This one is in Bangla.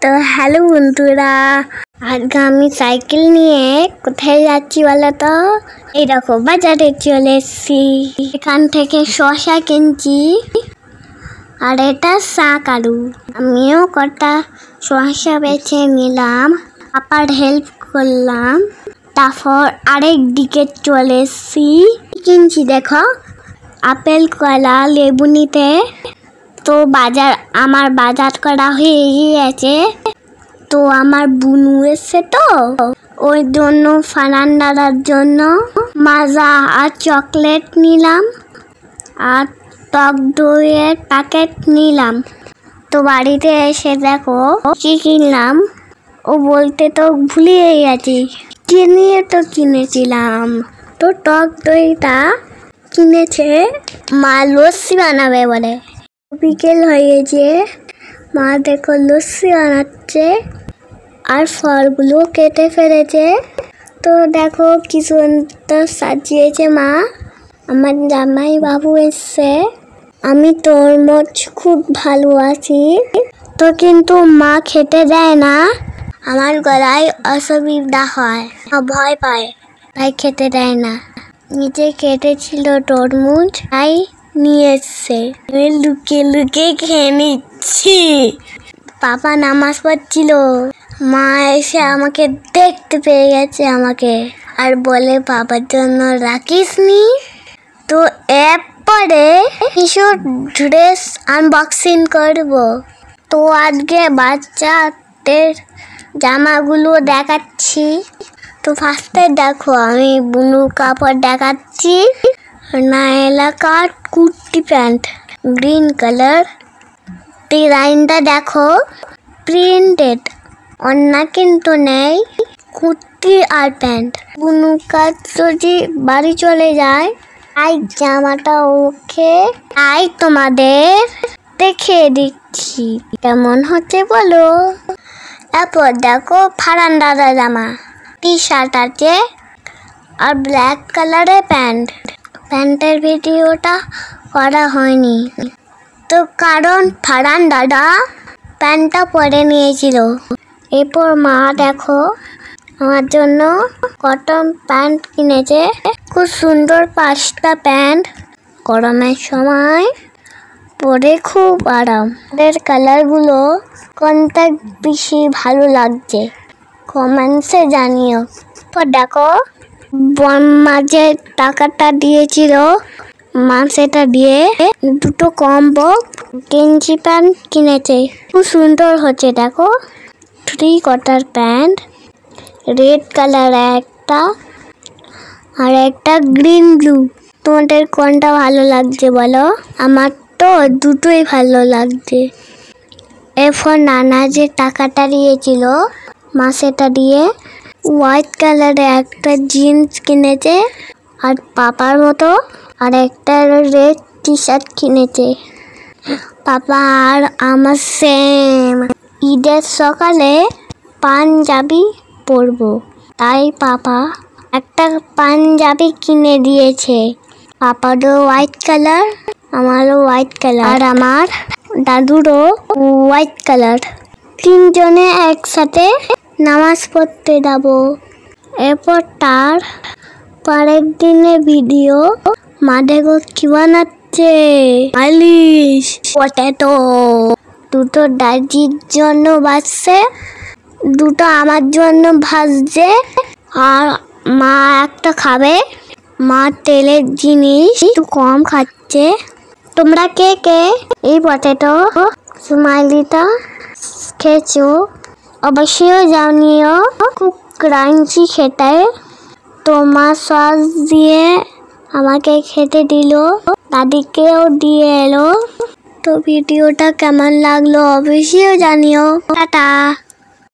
তো হ্যালো বন্ধুরা, আজকে আমি সাইকেল নিয়ে কোথায় যাচ্ছি বলো তো? এই দেখো বাজারে চলে এসেছি। এখান থেকে শসা কিনছি আর এটা শাক আলু। আমিও কটা শসা বেছে নিলাম, পাপার হেল্প করলাম। তারপর আরেক দিকে চলে এসেছি। কিনছি দেখো আপেল, কলা, লেবু নিতে। তো আমার বাজার করা হয়ে গিয়েছে। তো আমার বুনু এসছে, তো ওই জন্য ফানান দাদার জন্য মাজা আর চকলেট নিলাম আর টক দইয়ের প্যাকেট নিলাম। তো বাড়িতে এসে দেখো কি কিনলাম, ও বলতে তো ভুলিয়ে গেছি। কিনিয়ে তো কিনেছিলাম। তো টক দইটা কিনেছে মা লস্যি বানাবে বলে। বিকেল হয়ে গেছে, মা দেখো লস্যি বানাচ্ছে আর ফলগুলো কেটে ফেলেছে। তো দেখো কি সুন্দর সাজিয়েছে মা। আমার জামাই বাবু এসছে। আমি তরমুজ খুব ভালোবাসি, তো কিন্তু মা খেতে দেয় না। আমার গলায় অসুবিধা হয়, ভয় পায়, তাই খেতে দেয় না। নিচে কেটেছিল তরমুজ, তাই নিয়ে এসছে। আমি লুকিয়ে লুকিয়ে খেয়ে নিচ্ছি। পাপা নামাজ পড়ছিল, মা এসে আমাকে দেখতে পেয়ে গেছে আমাকে, আর বলে বাবার জন্য রাখিস নি। তো এরপরে কিছু ড্রেস আনবক্সিং করব। তো আজকে বাচ্চাদের জামাগুলো দেখাচ্ছি। তো ফার্স্টে দেখো আমি বুনু কাপড় দেখাচ্ছি। নায়লাকার কুর্তি প্যান্ট, গ্রিন কালার। ডিজাইনটা দেখো প্রিন্টেড, অন্য কিন্তু নেই। কুর্তি আর প্যান্ট। বুনু কাজ যদি বাড়ি চলে যায়, তাই জামাটা ওকে তাই তোমাদের দেখে দিচ্ছি কেমন হচ্ছে বলো। তারপর দেখো ফারান দাদা জামা, টি শার্ট আছে আর ব্ল্যাক কালারের প্যান্ট। প্যান্টের ভিডিওটা করা হয়নি তো, কারণ ফারান দাদা প্যান্টটা পরে নিয়েছিল। এরপর মা দেখো আমার জন্য কটন প্যান্ট কিনেছে, খুব সুন্দর 5টা প্যান্ট। গরমের সময় পরে খুব আরাম। এর কালারগুলো কোনটা বেশি ভালো লাগছে কমেন্টসে জানিও। তো দেখো মা যে টাকাটা দিয়েছিল, মা সেটা দিয়ে দুটো কম্বো গেঞ্জি প্যান্ট কিনেছে, খুব সুন্দর হচ্ছে। দেখো 3 কোয়ার্টার প্যান্ট, রেড কালার একটা আর একটা গ্রিন ব্লু। তোমাদের কোনটা ভালো লাগছে বলো? আমার তো দুটোই ভালো লাগছে। এরপর নানা যে টাকাটা দিয়েছিল, মা সেটা দিয়ে হোয়াইট কালারের একটা জিন্স কিনেছে আর পাপার মতো আর একটা রেড টি শার্ট কিনেছে। পাপা আর আমার সেম। ঈদের সকালে পাঞ্জাবি পরবো, তাই পাপা একটা পাঞ্জাবি কিনে দিয়েছে। পাপারও হোয়াইট কালার, আমারও হোয়াইট কালার, আর আমার দাদুরও হোয়াইট কালার। 3 জনে একসাথে নামাজ পড়তে যাবো। এরপর তার পরের দিনের ভিডিও। মা দেখো কি বানাচ্ছে, আলিশ পটেটো। দুটো দাদির জন্য ভাজছে, দুটো আমার জন্য ভাজছে, আর মা একটা খাবে। মা তেলের জিনিস একটু কম খাচ্ছে। তোমরা কে কে এই পটেটো স্মাইলিটা খেয়েছো অবশ্যই জানিও। খুব ক্রাঞ্চি খেতে। তোমার সস দিয়ে আমাকে খেতে দিল, দাদিকেও দিয়ে এলো। তো ভিডিওটা কেমন লাগলো অবশ্যই জানিও। টাটা।